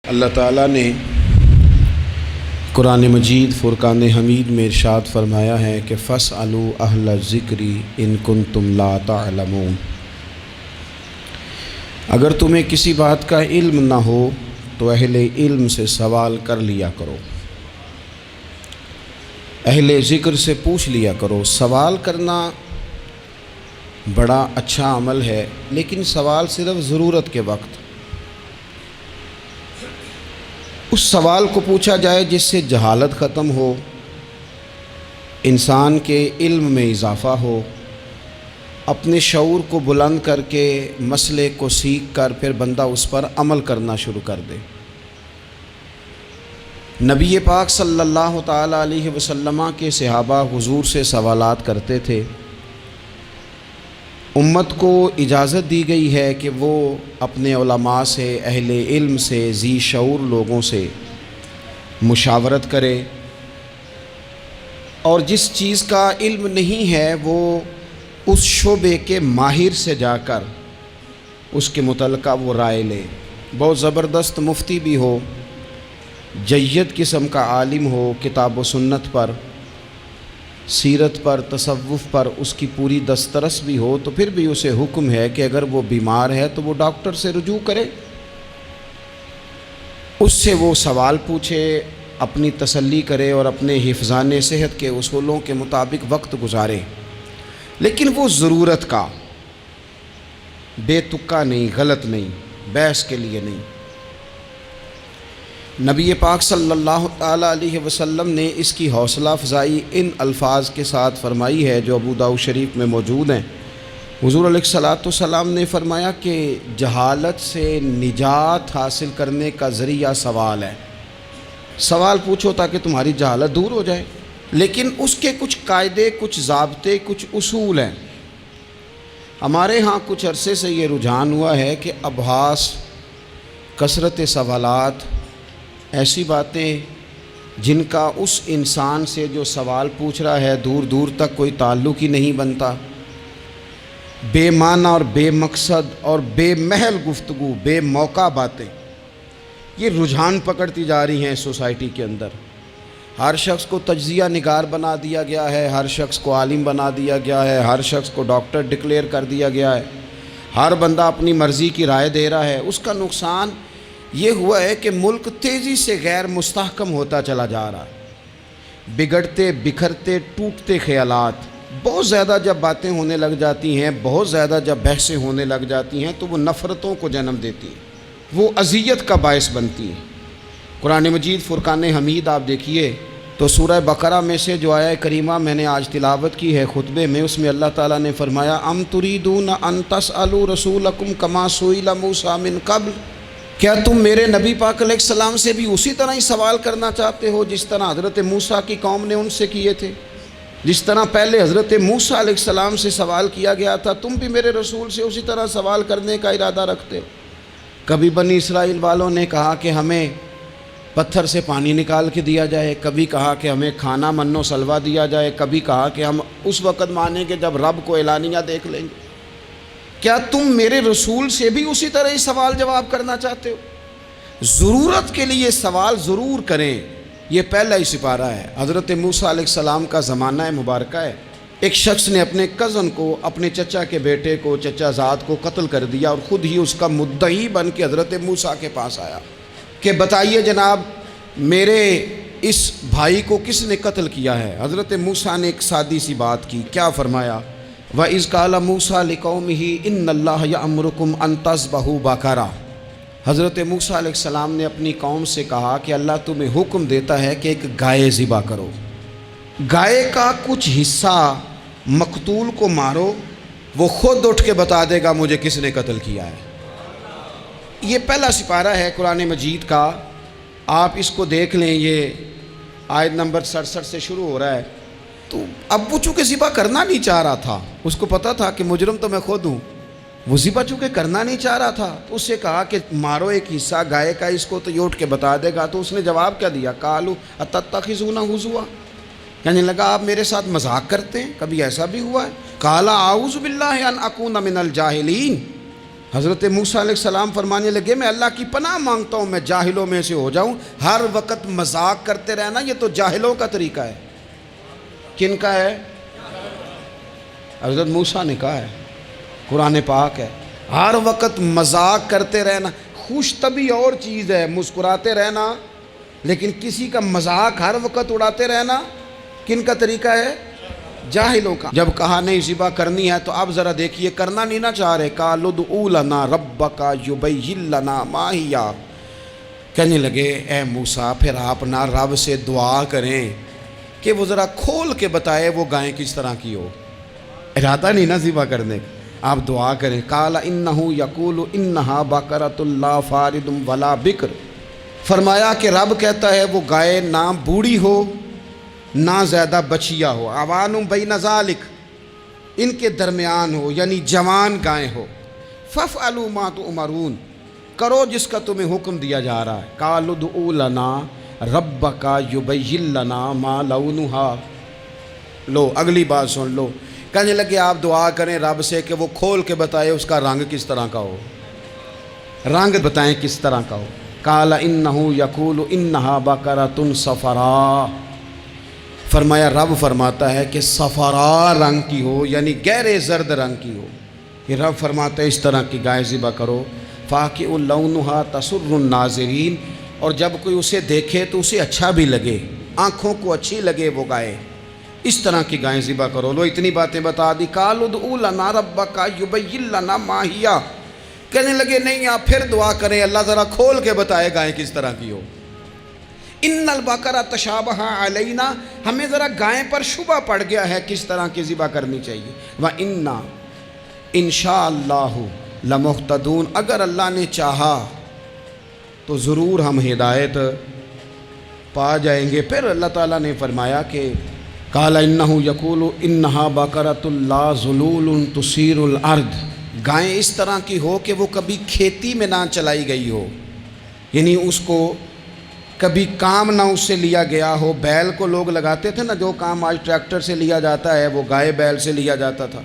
اللہ تعالیٰ نے قرآن مجید فرقان حمید میں ارشاد فرمایا ہے کہ فَاسْأَلُوا أَهْلَ الذِّكْرِ إِن كُنتُمْ لَا تَعْلَمُونَ۔ اگر تمہیں کسی بات کا علم نہ ہو تو اہل علم سے سوال کر لیا کرو، اہل ذکر سے پوچھ لیا کرو۔ سوال کرنا بڑا اچھا عمل ہے، لیکن سوال صرف ضرورت کے وقت اس سوال کو پوچھا جائے جس سے جہالت ختم ہو، انسان کے علم میں اضافہ ہو، اپنے شعور کو بلند کر کے مسئلے کو سیکھ کر پھر بندہ اس پر عمل کرنا شروع کر دے۔ نبی پاک صلی اللہ تعالیٰ علیہ وسلم کے صحابہ حضور سے سوالات کرتے تھے۔ امت کو اجازت دی گئی ہے کہ وہ اپنے علماء سے، اہل علم سے، ذی شعور لوگوں سے مشاورت کرے، اور جس چیز کا علم نہیں ہے وہ اس شعبے کے ماہر سے جا کر اس کے متعلقہ وہ رائے لے۔ بہت زبردست مفتی بھی ہو، جید قسم کا عالم ہو، کتاب و سنت پر، سیرت پر، تصوف پر اس کی پوری دسترس بھی ہو، تو پھر بھی اسے حکم ہے کہ اگر وہ بیمار ہے تو وہ ڈاکٹر سے رجوع کرے، اس سے وہ سوال پوچھے، اپنی تسلی کرے اور اپنے حفظان صحت کے اصولوں کے مطابق وقت گزارے، لیکن وہ ضرورت کا، بے تکا نہیں، غلط نہیں، بحث کے لیے نہیں۔ نبی پاک صلی اللہ تعالیٰ علیہ وسلم نے اس کی حوصلہ افزائی ان الفاظ کے ساتھ فرمائی ہے جو ابو داؤد شریف میں موجود ہیں۔ حضور علیہ الصلوۃ والسلام نے فرمایا کہ جہالت سے نجات حاصل کرنے کا ذریعہ سوال ہے۔ سوال پوچھو تاکہ تمہاری جہالت دور ہو جائے، لیکن اس کے کچھ قاعدے، کچھ ضابطے، کچھ اصول ہیں۔ ہمارے ہاں کچھ عرصے سے یہ رجحان ہوا ہے کہ ابحاث، کثرت سوالات، ایسی باتیں جن کا اس انسان سے جو سوال پوچھ رہا ہے دور دور تک کوئی تعلق ہی نہیں بنتا، بے معنی اور بے مقصد اور بے محل گفتگو، بے موقع باتیں، یہ رجحان پکڑتی جا رہی ہیں سوسائٹی کے اندر۔ ہر شخص کو تجزیہ نگار بنا دیا گیا ہے، ہر شخص کو عالم بنا دیا گیا ہے، ہر شخص کو ڈاکٹر ڈکلیئر کر دیا گیا ہے، ہر بندہ اپنی مرضی کی رائے دے رہا ہے۔ اس کا نقصان یہ ہوا ہے کہ ملک تیزی سے غیر مستحکم ہوتا چلا جا رہا ہے۔ بگڑتے، بکھرتے، ٹوٹتے خیالات، بہت زیادہ جب باتیں ہونے لگ جاتی ہیں، بہت زیادہ جب بحثیں ہونے لگ جاتی ہیں تو وہ نفرتوں کو جنم دیتی ہیں، وہ اذیت کا باعث بنتی ہیں۔ قرآن مجید فرقان حمید آپ دیکھیے تو سورہ بقرہ میں سے جو آیہ کریمہ میں نے آج تلاوت کی ہے خطبے میں، اس میں اللہ تعالیٰ نے فرمایا ام تریدون ان تسألوا رسولکم کما سئل موسیٰ من قبل، کیا تم میرے نبی پاک علیہ السلام سے بھی اسی طرح ہی سوال کرنا چاہتے ہو جس طرح حضرت موسیٰ کی قوم نے ان سے کیے تھے؟ جس طرح پہلے حضرت موسیٰ علیہ السلام سے سوال کیا گیا تھا، تم بھی میرے رسول سے اسی طرح سوال کرنے کا ارادہ رکھتے ہو؟ کبھی بنی اسرائیل والوں نے کہا کہ ہمیں پتھر سے پانی نکال کے دیا جائے، کبھی کہا کہ ہمیں کھانا من و سلوہ دیا جائے، کبھی کہا کہ ہم اس وقت مانیں گے جب رب کو اعلانیہ دیکھ لیں گے۔ کیا تم میرے رسول سے بھی اسی طرح ہی سوال جواب کرنا چاہتے ہو؟ ضرورت کے لیے سوال ضرور کریں، یہ پہلا ہی سپارہ ہے۔ حضرت موسیٰ علیہ السلام کا زمانہ مبارکہ ہے۔ ایک شخص نے اپنے کزن کو، اپنے چچا کے بیٹے کو، چچا زاد کو قتل کر دیا اور خود ہی اس کا مدعی بن کے حضرت موسیٰ کے پاس آیا کہ بتائیے جناب میرے اس بھائی کو کس نے قتل کیا ہے؟ حضرت موسیٰ نے ایک سادی سی بات کی، کیا فرمایا؟ وَإِذْ قَالَ مُوسَىٰ لِقَوْمِهِ إِنَّ اللَّهَ يَأْمُرُكُمْ أَن تَذْبَحُوا بَقَرَةً۔ حضرت موسیٰ علیہ السلام نے اپنی قوم سے کہا کہ اللہ تمہیں حکم دیتا ہے کہ ایک گائے ذبح کرو، گائے کا کچھ حصہ مقتول کو مارو، وہ خود اٹھ کے بتا دے گا مجھے کس نے قتل کیا ہے۔ یہ پہلا سپارہ ہے قرآن مجید کا، آپ اس کو دیکھ لیں، یہ آیت نمبر 67 سے شروع ہو رہا ہے۔ تو اب وہ چونکہ ذبح کرنا نہیں چاہ رہا تھا، اس کو پتا تھا کہ مجرم تو میں خود ہوں، وہ ذبح چونکہ کرنا نہیں چاہ رہا تھا تو اس سے کہا کہ مارو ایک حصہ گائے کا، اس کو تو یہ اٹھ کے بتا دے گا۔ تو اس نے جواب کیا دیا؟ قالوا اتتخذون ہزوا، کہنے لگا آپ میرے ساتھ مذاق کرتے ہیں، کبھی ایسا بھی ہوا ہے؟ قال اعوذ باللہ ان اکون من الجاہلین، حضرت موسیٰ علیہ السلام فرمانے لگے میں اللہ کی پناہ مانگتا ہوں میں جاہلوں میں سے ہو جاؤں. ہر وقت مذاق کرتے رہنا یہ تو جاہلوں کا طریقہ ہے. کن کا ہے؟ حضرت موسیٰ نے کہا ہے، قرآن پاک ہے. ہر وقت مذاق کرتے رہنا، خوش طبعی اور چیز ہے، مسکراتے رہنا، لیکن کسی کا مذاق ہر وقت اڑاتے رہنا کن کا طریقہ ہے؟ جاہلوں کا. جب کہا نہیں ذبح کرنی ہے تو اب ذرا دیکھیے کرنا نہیں نہ چاہ رہے. قالوا ادع لنا ربک یبین لنا ما ہی، کہنے لگے اے موسیٰ پھر آپ نہ رب سے دعا کریں کہ وہ ذرا کھول کے بتائے وہ گائے کس طرح کی ہو. ارادہ نہیں نہ ذبح کرنے کا، آپ دعا کریں. قال انہ یقول انہا بقرۃ لا فارض ولا بکر، فرمایا کہ رب کہتا ہے وہ گائے نہ بوڑھی ہو نہ زیادہ بچیا ہو، عوان بین ذالک، ان کے درمیان ہو، یعنی جوان گائے ہو. فافعلوا ما تؤمرون، کرو جس کا تمہیں حکم دیا جا رہا ہے. قالوا ادع لنا ربک یبین لنا ما لونھا. لو اگلی بات سن لو. کہنے لگے آپ دعا کریں رب سے کہ وہ کھول کے بتائے اس کا رنگ کس طرح کا ہو، رنگ بتائیں کس طرح کا ہو. قال انہ یقول انہا بقرۃ صفراء، فرمایا رب فرماتا ہے کہ صفراء رنگ کی ہو، یعنی گہرے زرد رنگ کی ہو. یہ رب فرماتا ہے اس طرح کی گائے ذبح کرو. فاقع لونھا تسر الناظرین، اور جب کوئی اسے دیکھے تو اسے اچھا بھی لگے، آنکھوں کو اچھی لگے وہ گائے، اس طرح کی گائیں ذبح کرو. لو اتنی باتیں بتا دی. قالوا ادع لنا ربک یبین لنا ما ہی، کہنے لگے نہیں آپ پھر دعا کریں اللہ ذرا کھول کے بتائے گائیں کس طرح کی ہو. ان البقرہ تشابہ علینا، ہمیں ذرا گائیں پر شبہ پڑ گیا ہے کس طرح کی ذبح کرنی چاہیے. وَإِنَّا انشاءاللہ لمہتدون، اگر اللہ نے چاہا تو ضرور ہم ہدایت پا جائیں گے. پھر اللہ تعالیٰ نے فرمایا کہ قال انہ یقول انہا بقرۃ لا ذلول تثیر الارض، گائیں اس طرح کی ہو کہ وہ کبھی کھیتی میں نہ چلائی گئی ہو، یعنی اس کو کبھی کام نہ اس سے لیا گیا ہو. بیل کو لوگ لگاتے تھے نا، جو کام آج ٹریکٹر سے لیا جاتا ہے وہ گائے بیل سے لیا جاتا تھا.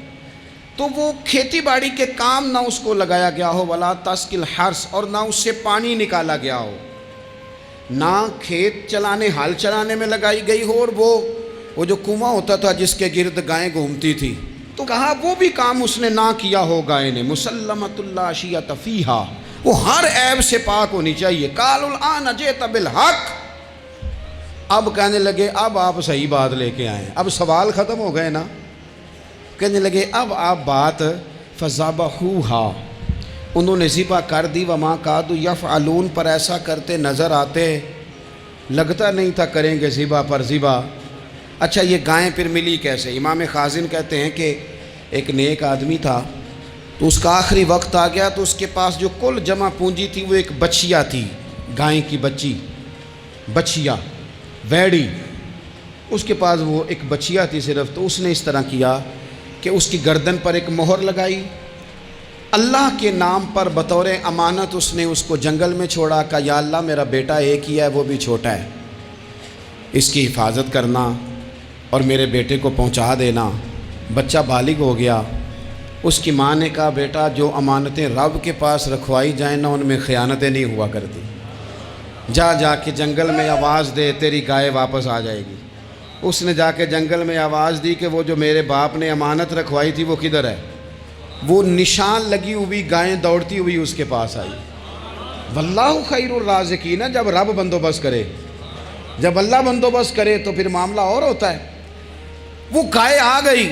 تو وہ کھیتی باڑی کے کام نہ اس کو لگایا گیا ہو. ولا تسقی الحرث، اور نہ اس سے پانی نکالا گیا ہو، نہ کھیت چلانے ہل چلانے میں لگائی گئی ہو. اور وہ جو کنواں ہوتا تھا جس کے گرد گائیں گھومتی تھی، تو کہا وہ بھی کام اس نے نہ کیا ہو گائے نے. مسلمۃ لا شیۃ فیہا، وہ ہر عیب سے پاک ہونی چاہیے. قالوا الآن جئت بالحق، اب کہنے لگے اب آپ صحیح بات لے کے آئے، اب سوال ختم ہو گئے نا. کہنے لگے اب آپ بات فذبحوہا، انہوں نے ذبح کر دی. وما کادوا یفعلون، پر ایسا کرتے نظر آتے، لگتا نہیں تھا کریں گے ذبح پر ذبح. اچھا یہ گائیں پھر ملی کیسے؟ امام خازن کہتے ہیں کہ ایک نیک آدمی تھا، تو اس کا آخری وقت آ گیا تو اس کے پاس جو کل جمع پونجی تھی وہ ایک بچیا تھی، گائیں کی بچیا ویڑی، اس کے پاس وہ ایک بچیا تھی صرف. تو اس نے اس طرح کیا کہ اس کی گردن پر ایک مہر لگائی، اللہ کے نام پر بطور امانت اس نے اس کو جنگل میں چھوڑا. کہا یا اللہ میرا بیٹا ایک ہی ہے، وہ بھی چھوٹا ہے، اس کی حفاظت کرنا اور میرے بیٹے کو پہنچا دینا. بچہ بالغ ہو گیا. اس کی ماں نے کہا بیٹا جو امانتیں رب کے پاس رکھوائی جائیں نا ان میں خیانتیں نہیں ہوا کرتی، جا کے جنگل میں آواز دے تیری گائے واپس آ جائے گی. اس نے جا کے جنگل میں آواز دی کہ وہ جو میرے باپ نے امانت رکھوائی تھی وہ کدھر ہے. وہ نشان لگی ہوئی گائیں دوڑتی ہوئی اس کے پاس آئی. واللہ خیر الرازقین، جب رب بندوبست کرے، جب اللہ بندوبست کرے تو پھر معاملہ اور ہوتا ہے. وہ گائے آ گئی.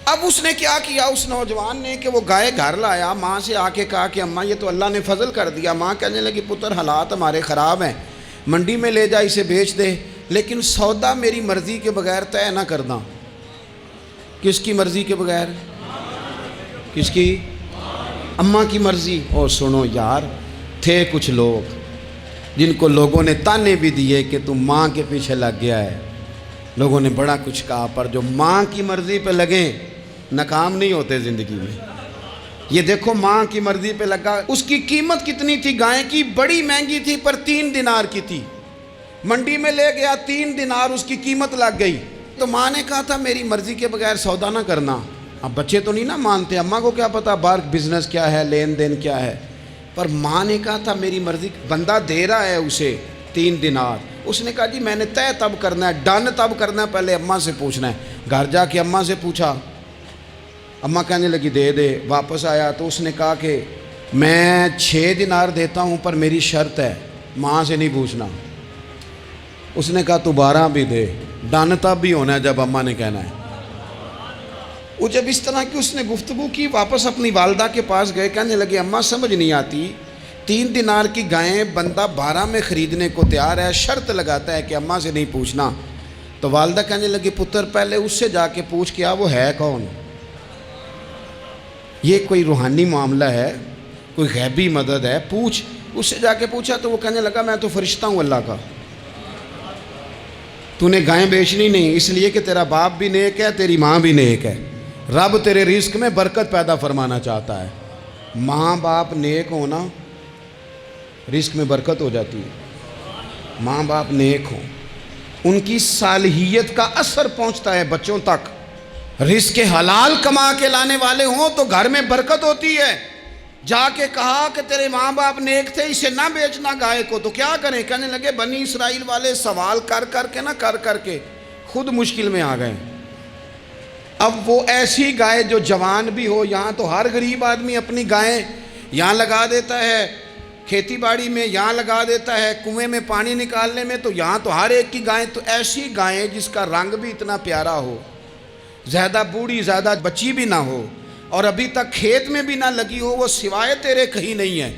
اب اس نے کیا کیا اس نوجوان نے کہ وہ گائے گھر لایا، ماں سے آ کے کہا کہ اماں یہ تو اللہ نے فضل کر دیا. ماں کہنے لگی پتر حالات ہمارے خراب ہیں، منڈی میں لے جا اسے بیچ دے، لیکن سودا میری مرضی کے بغیر طے نہ کرنا. کس کی مرضی کے بغیر؟ کس کی؟ اماں کی مرضی. اور سنو یار، تھے کچھ لوگ جن کو لوگوں نے تانے بھی دیے کہ تم ماں کے پیچھے لگ گیا ہے، لوگوں نے بڑا کچھ کہا، پر جو ماں کی مرضی پہ لگیں ناکام نہیں ہوتے زندگی میں. یہ دیکھو ماں کی مرضی پہ لگا. اس کی قیمت کتنی تھی گائے کی؟ بڑی مہنگی تھی پر 3 دینار کی تھی. منڈی میں لے گیا 3 دینار اس کی قیمت لگ گئی. تو ماں نے کہا تھا میری مرضی کے بغیر سودا نہ کرنا. اب بچے تو نہیں نا مانتے، اماں کو کیا پتا باہر بزنس کیا ہے، لین دین کیا ہے، پر ماں نے کہا تھا میری مرضی، بندہ دے رہا ہے اسے 3 دینار، اس نے کہا جی میں نے طے تب کرنا ہے، ڈن تب کرنا ہے، پہلے اماں سے پوچھنا ہے۔ گھر جا کے اماں سے پوچھا، اماں کہنے لگی دے دے، واپس آیا تو اس نے کہا کہ میں 6 دینار دیتا ہوں پر میری شرط ہے، ماں سے نہیں پوچھنا۔ اس نے کہا تو 12 بھی دے، ڈن تب بھی ہونا ہے جب اماں نے کہنا ہے۔ وہ جب اس طرح کی اس نے گفتگو کی، واپس اپنی والدہ کے پاس گئے، کہنے لگے اماں سمجھ نہیں آتی، 3 دینار کی گائیں بندہ 12 میں خریدنے کو تیار ہے، شرط لگاتا ہے کہ اماں سے نہیں پوچھنا۔ تو والدہ کہنے لگی پتر پہلے اس سے جا کے پوچھ کیا وہ ہے کون، یہ کوئی روحانی معاملہ ہے، کوئی غیبی مدد ہے، پوچھ۔ اس سے جا کے پوچھا تو وہ کہنے لگا میں تو فرشتہ ہوں اللہ کا، تو نے گائیں بیچنی نہیں، اس لیے کہ تیرا باپ بھی نیک ہے، تیری ماں بھی نیک ہے، رب تیرے رزق میں برکت پیدا فرمانا چاہتا ہے۔ ماں باپ نیک ہونا رزق میں برکت ہو جاتی ہے، ماں باپ نیک ہوں، ان کی صالحیت کا اثر پہنچتا ہے بچوں تک، رزق حلال کما کے لانے والے ہوں تو گھر میں برکت ہوتی ہے۔ جا کے کہا کہ تیرے ماں باپ نیک تھے، اسے نہ بیچنا گائے کو، تو کیا کریں؟ کہنے لگے بنی اسرائیل والے سوال کر کر کے خود مشکل میں آ گئے۔ اب وہ ایسی گائے جو جوان بھی ہو، یہاں تو ہر غریب آدمی اپنی گائیں یہاں لگا دیتا ہے، کھیتی باڑی میں یہاں لگا دیتا ہے، کنویں میں پانی نکالنے میں، تو یہاں تو ہر ایک کی گائیں، تو ایسی گائیں جس کا رنگ بھی اتنا پیارا ہو، زیادہ بوڑھی زیادہ بچی بھی نہ ہو، اور ابھی تک کھیت میں بھی نہ لگی ہو، وہ سوائے تیرے کہیں نہیں ہے۔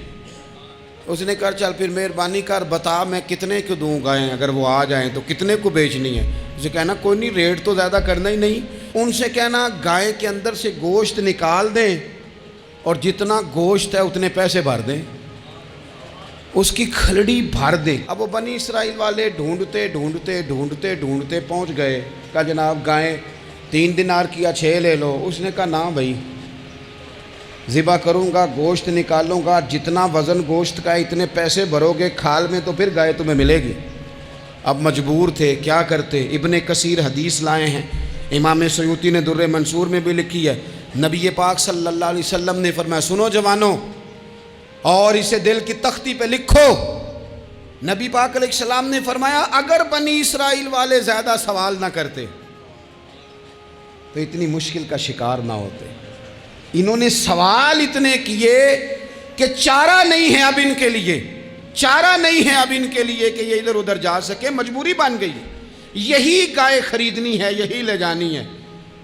اس نے کہا چل پھر مہربانی کر بتا میں کتنے کو دوں گائیں، اگر وہ آ جائیں تو کتنے کو بیچنی ہے؟ اسے کہنا کوئی نہیں، ریٹ تو زیادہ کرنا ہی نہیں، ان سے کہنا گائے کے اندر سے گوشت نکال دیں اور جتنا گوشت ہے اتنے پیسے بھر دیں، اس کی کھلڑی بھر دیں۔ اب وہ بنی اسرائیل والے ڈھونڈتے پہنچ گئے، کہا جناب گائیں 3 دینار کیا 6 لے لو۔ اس نے کہا نہ بھائی، ذبح کروں گا، گوشت نکالوں گا، جتنا وزن گوشت کا ہے اتنے پیسے بھرو گے، کھال میں تو پھر گائے تمہیں ملے گی۔ اب مجبور تھے، کیا کرتے؟ ابن کثیر حدیث لائے ہیں، امام سیوطی نے در منصور میں بھی لکھی ہے، نبی پاک صلی اللہ علیہ وسلم نے فرمایا سنو جوانوں، اور اسے دل کی تختی پہ لکھو، نبی پاک علیہ السلام نے فرمایا اگر بنی اسرائیل والے زیادہ سوال نہ کرتے تو اتنی مشکل کا شکار نہ ہوتے۔ انہوں نے سوال اتنے کیے کہ چارہ نہیں ہے اب ان کے لیے، چارہ نہیں ہے اب ان کے لیے کہ یہ ادھر ادھر جا سکے، مجبوری بن گئی، یہی گائے خریدنی ہے، یہی لے جانی ہے۔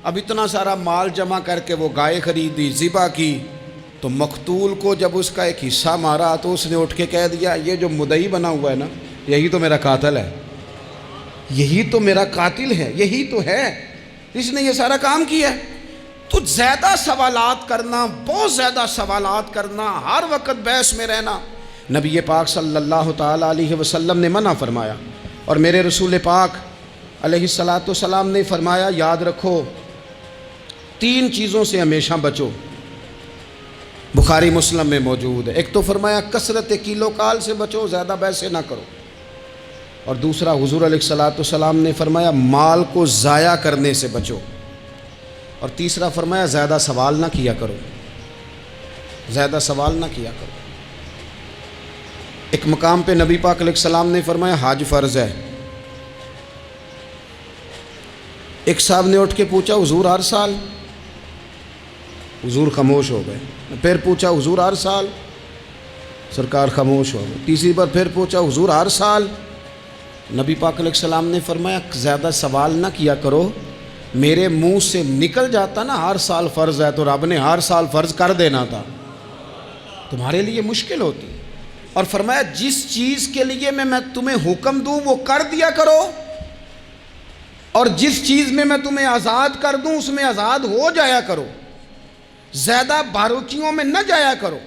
اب اتنا سارا مال جمع کر کے وہ گائے خریدی، ذبح کی، تو مقتول کو جب اس کا ایک حصہ مارا تو اس نے اٹھ کے کہہ دیا یہ جو مدعی بنا ہوا ہے نا، یہی تو میرا قاتل ہے، یہی تو میرا قاتل ہے، یہی تو ہے اس نے یہ سارا کام کیا ہے۔ تو زیادہ سوالات کرنا، بہت زیادہ سوالات کرنا، ہر وقت بحث میں رہنا، نبی پاک صلی اللہ تعالیٰ علیہ وسلم نے منع فرمایا، اور میرے رسول پاک علیہ الصلاۃ والسلام نے فرمایا یاد رکھو 3 چیزوں سے ہمیشہ بچو، بخاری مسلم میں موجود ہے۔ ایک تو فرمایا کثرت کیلو کال سے بچو، زیادہ بحثیں نہ کرو، اور دوسرا حضور علیہ الصلاۃ والسلام نے فرمایا مال کو ضائع کرنے سے بچو، اور تیسرا فرمایا زیادہ سوال نہ کیا کرو، زیادہ سوال نہ کیا کرو۔ ایک مقام پہ نبی پاک علیہ السلام نے فرمایا حج فرض ہے، ایک صاحب نے اٹھ کے پوچھا حضور ہر سال؟ حضور خاموش ہو گئے۔ پھر پوچھا حضور ہر سال؟ سرکار خاموش ہو گئے۔ تیسری بار پھر پوچھا حضور ہر سال؟ نبی پاک علیہ السلام نے فرمایا زیادہ سوال نہ کیا کرو، میرے منہ سے نکل جاتا نا ہر سال فرض ہے تو رب نے ہر سال فرض کر دینا تھا، تمہارے لیے مشکل ہوتی۔ اور فرمایا جس چیز کے لیے میں تمہیں حکم دوں وہ کر دیا کرو، اور جس چیز میں تمہیں آزاد کر دوں اس میں آزاد ہو جایا کرو، زیادہ باریکیوں میں نہ جایا کرو۔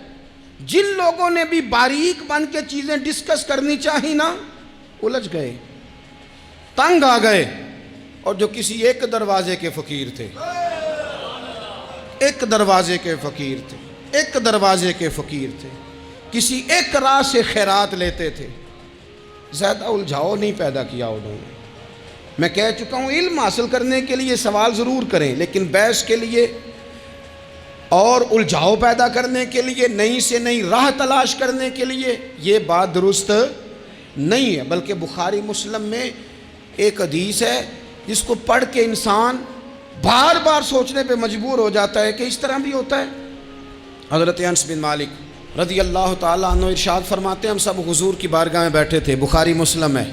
جن لوگوں نے بھی باریک بن کے چیزیں ڈسکس کرنی چاہی نا، الجھ گئے، تنگ آ گئے، اور جو کسی ایک دروازے کے فقیر تھے، ایک دروازے کے فقیر تھے، ایک دروازے کے فقیر تھے، کسی ایک راہ سے خیرات لیتے تھے، زیادہ الجھاؤ نہیں پیدا کیا انہوں نے۔ میں کہہ چکا ہوں علم حاصل کرنے کے لیے سوال ضرور کریں، لیکن بحث کے لیے اور الجھاؤ پیدا کرنے کے لیے، نئی سے نئی راہ تلاش کرنے کے لیے، یہ بات درست نہیں ہے۔ بلکہ بخاری مسلم میں ایک حدیث ہے جس کو پڑھ کے انسان بار بار سوچنے پہ مجبور ہو جاتا ہے کہ اس طرح بھی ہوتا ہے۔ حضرت انس بن مالک رضی اللہ تعالیٰ عنہ ارشاد فرماتے ہیں، ہم سب حضور کی بارگاہ میں بیٹھے تھے، بخاری مسلم ہے،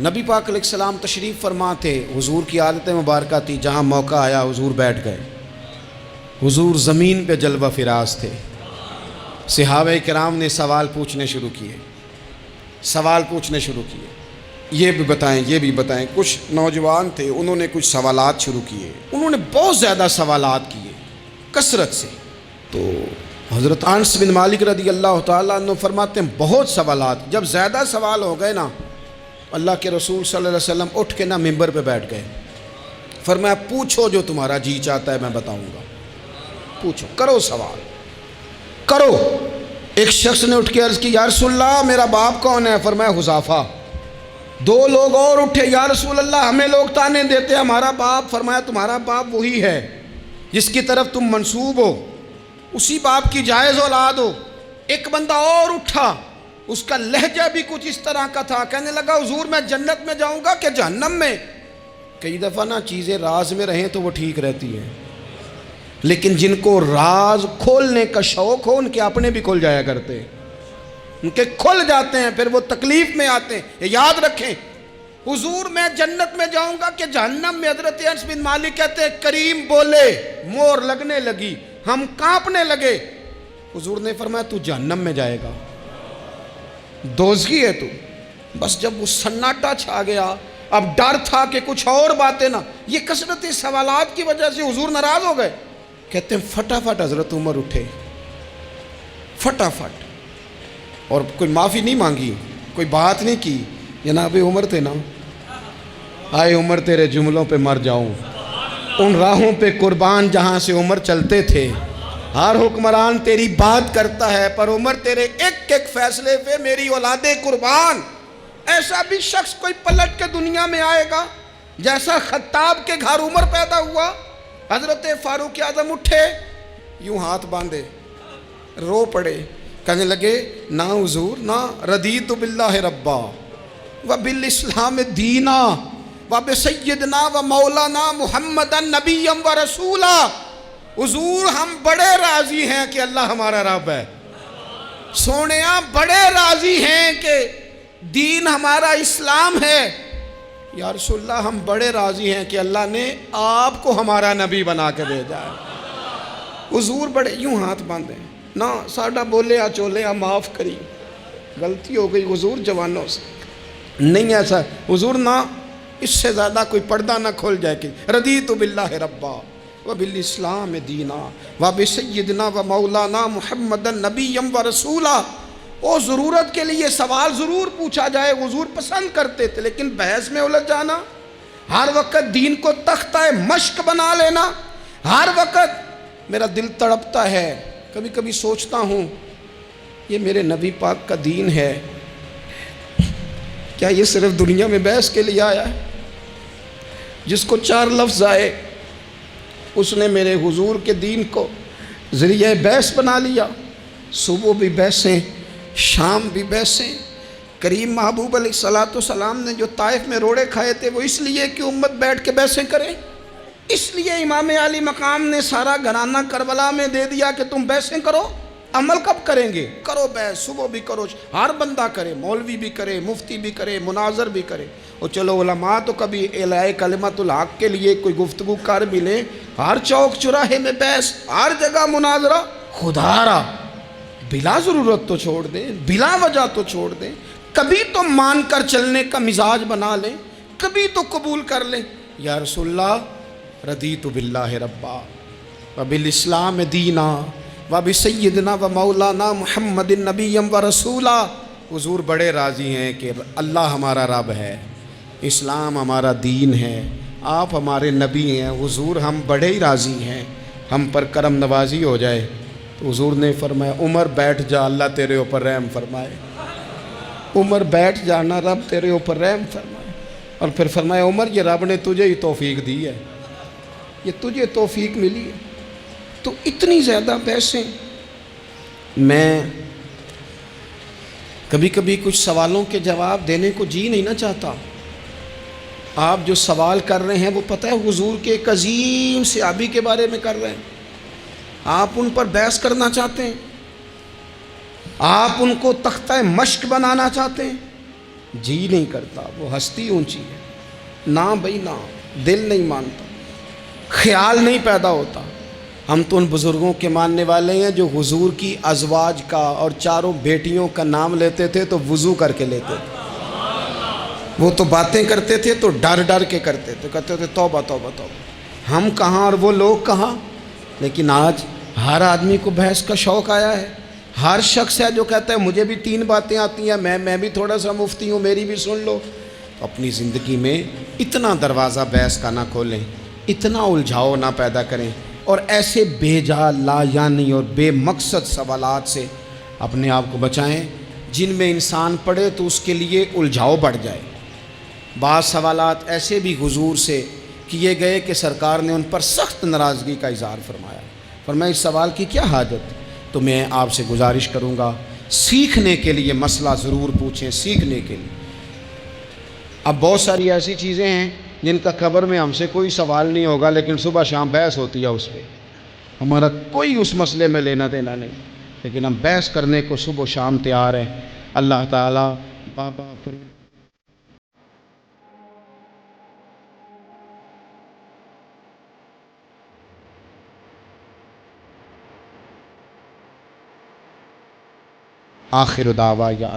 نبی پاک علیہ السلام تشریف فرما تھے، حضور کی عادت مبارکہ تھی، جہاں موقع آیا حضور بیٹھ گئے۔ حضور زمین پہ جلوہ فراز تھے۔ صحابہ کرام نے سوال پوچھنے شروع کیے، یہ بھی بتائیں، یہ بھی بتائیں۔ کچھ نوجوان تھے، انہوں نے کچھ سوالات شروع کیے، انہوں نے بہت زیادہ سوالات کیے کثرت سے۔ تو حضرت انس بن مالک رضی اللہ تعالیٰ عنہ فرماتے ہیں بہت سوالات، جب زیادہ سوال ہو گئے نا، اللہ کے رسول صلی اللہ علیہ وسلم اٹھ کے نا ممبر پہ بیٹھ گئے، فرمایا پوچھو جو تمہارا جی چاہتا ہے میں بتاؤں گا، پوچھو، کرو سوال کرو۔ ایک شخص نے اٹھ کے عرض کی، یا رسول اللہ میرا باپ کون ہے؟ فرمایا حذیفہ۔ دو لوگ اور اٹھے، یا رسول اللہ ہمیں لوگ تانے دیتے ہیں ہمارا باپ۔ فرمایا تمہارا باپ وہی ہے جس کی طرف تم منسوب ہو، اسی باپ کی جائز اولاد ہو۔ ایک بندہ اور اٹھا، اس کا لہجہ بھی کچھ اس طرح کا تھا، کہنے لگا حضور میں جنت میں جاؤں گا کہ جہنم میں؟ کئی دفعہ نا چیزیں راز میں رہیں تو وہ ٹھیک رہتی ہیں، لیکن جن کو راز کھولنے کا شوق ہو ان کے اپنے بھی کھل جایا کرتے ہیں، ان کے کھل جاتے ہیں، پھر وہ تکلیف میں آتے ہیں۔ یہ یاد رکھیں، حضور میں جنت میں جاؤں گا کہ جہنم میں؟ حضرت انس بن مالک کہتے ہیں کریم بولے، مور لگنے لگی، ہم کانپنے لگے۔ حضور نے فرمایا تو جہنم میں جائے گا، دوزخی ہے تو۔ بس جب وہ سناٹا چھا گیا، اب ڈر تھا کہ کچھ اور باتیں نہ، یہ کثرت سوالات کی وجہ سے حضور ناراض ہو گئے۔ کہتے ہیں فٹافٹ حضرت عمر اٹھے، فٹافٹ، اور کوئی معافی نہیں مانگی، کوئی بات نہیں کی، جناب عمر تھے نا، آئے عمر تیرے جملوں پہ مر جاؤں، ان راہوں پہ قربان جہاں سے عمر چلتے تھے، ہر حکمران تیری بات کرتا ہے پر عمر تیرے ایک ایک فیصلے پہ میری اولادیں قربان۔ ایسا بھی شخص کوئی پلٹ کے دنیا میں آئے گا جیسا خطاب کے گھر عمر پیدا ہوا۔ حضرت فاروق اعظم اٹھے، یوں ہاتھ باندھے، رو پڑے، کہنے لگے نہ حضور نہ، رضیت باللہ ربا وبالاسلام دینا وبسیدنا ومولانا محمد نبیا ورسولا۔ حضور ہم بڑے راضی ہیں کہ اللہ ہمارا رب ہے، سونیا بڑے راضی ہیں کہ دین ہمارا اسلام ہے۔ یا رسول اللہ ہم بڑے راضی ہیں کہ اللہ نے آپ کو ہمارا نبی بنا کے بھیجا ہے۔ حضور بڑے، یوں ہاتھ باندھے، نہ ساڈا بولیا چولیا معاف کری، غلطی ہو گئی حضور جوانوں سے، نہیں ایسا حضور، نہ اس سے زیادہ کوئی پردہ نہ کھول جائے کہ رضیت باللہ ربا وبالاسلام دینا وبسیدنا ومولانا محمد نبیا ورسولا۔ وہ ضرورت کے لیے سوال ضرور پوچھا جائے، حضور پسند کرتے تھے، لیکن بحث میں الجھ جانا، ہر وقت دین کو تختہ مشق بنا لینا، ہر وقت میرا دل تڑپتا ہے، کبھی کبھی سوچتا ہوں یہ میرے نبی پاک کا دین ہے، کیا یہ صرف دنیا میں بحث کے لیے آیا ہے؟ جس کو 4 لفظ آئے اس نے میرے حضور کے دین کو ذریعہ بحث بنا لیا۔ صبح بھی بحثیں، شام بھی بحثیں۔ کریم محبوب علیہ السلام نے جو طائف میں روڑے کھائے تھے وہ اس لیے کہ امت بیٹھ کے بحثیں کرے، اس لیے امام علی مقام نے سارا گھرانہ کربلا میں دے دیا کہ تم بحثیں کرو۔ عمل کب کریں گے؟ کرو بحث، صبح بھی کرو، ہر بندہ کرے، مولوی بھی کرے، مفتی بھی کرے، مناظر بھی کرے، اور چلو علماء تو کبھی اعلاء کلمت الحق کے لیے کوئی گفتگو کر بھی لیں، ہر چوک چراہے میں بحث، ہر جگہ مناظرہ، خدا را بلا ضرورت تو چھوڑ دیں، بلا وجہ تو چھوڑ دیں، کبھی تو مان کر چلنے کا مزاج بنا لیں، کبھی تو قبول کر لیں۔ یا رسول اللہ رضیت باللہ ربا وبالاسلام دینا وبسیدنا ومولانا محمد نبیا ورسولا۔ حضور بڑے راضی ہیں کہ اللہ ہمارا رب ہے، اسلام ہمارا دین ہے، آپ ہمارے نبی ہیں۔ حضور ہم بڑے ہی راضی ہیں، ہم پر کرم نوازی ہو جائے۔ تو حضور نے فرمایا عمر بیٹھ جا، اللہ تیرے اوپر رحم فرمائے۔ عمر بیٹھ جانا، رب تیرے اوپر رحم فرمائے۔ اور پھر فرمایا عمر یہ رب نے تجھے ہی توفیق دی ہے، یہ تجھے توفیق ملی ہے، تو اتنی زیادہ بحثیں. میں کبھی کبھی کچھ سوالوں کے جواب دینے کو جی نہیں نہ چاہتا. آپ جو سوال کر رہے ہیں وہ پتہ ہے حضور کے ایک عظیم صحابی کے بارے میں کر رہے ہیں. آپ ان پر بحث کرنا چاہتے ہیں, آپ ان کو تختہ مشق بنانا چاہتے ہیں. جی نہیں کرتا, وہ ہستی اونچی ہے. نہ بھائی نہ, دل نہیں مانتا, خیال نہیں پیدا ہوتا. ہم تو ان بزرگوں کے ماننے والے ہیں جو حضور کی ازواج کا اور چاروں بیٹیوں کا نام لیتے تھے تو وضو کر کے لیتے تھے. وہ تو باتیں کرتے تھے تو ڈر ڈر کے کرتے تھے, کہتے تھے توبہ توبہ توبہ. ہم کہاں اور وہ لوگ کہاں. لیکن آج ہر آدمی کو بحث کا شوق آیا ہے. ہر شخص ہے جو کہتا ہے مجھے بھی 3 باتیں آتی ہیں, میں بھی تھوڑا سا مفتی ہوں, میری بھی سن لو. تو اپنی زندگی میں اتنا دروازہ بحث کا نہ کھولیں, اتنا الجھاؤ نہ پیدا کریں, اور ایسے بے جا لا یعنی اور بے مقصد سوالات سے اپنے آپ کو بچائیں جن میں انسان پڑھے تو اس کے لیے الجھاؤ بڑھ جائے. بعض سوالات ایسے بھی حضور سے کیے گئے کہ سرکار نے ان پر سخت ناراضگی کا اظہار فرمایا. فرمایا اس سوال کی کیا حاجت. تو میں آپ سے گزارش کروں گا سیکھنے کے لیے مسئلہ ضرور پوچھیں, سیکھنے کے لیے. اب بہت ساری ایسی چیزیں ہیں جن کا قبر میں ہم سے کوئی سوال نہیں ہوگا, لیکن صبح شام بحث ہوتی ہے اس پہ. ہمارا کوئی اس مسئلے میں لینا دینا نہیں, لیکن ہم بحث کرنے کو صبح و شام تیار ہیں. اللہ تعالیٰ بابا فرید آخر دعویٰ یا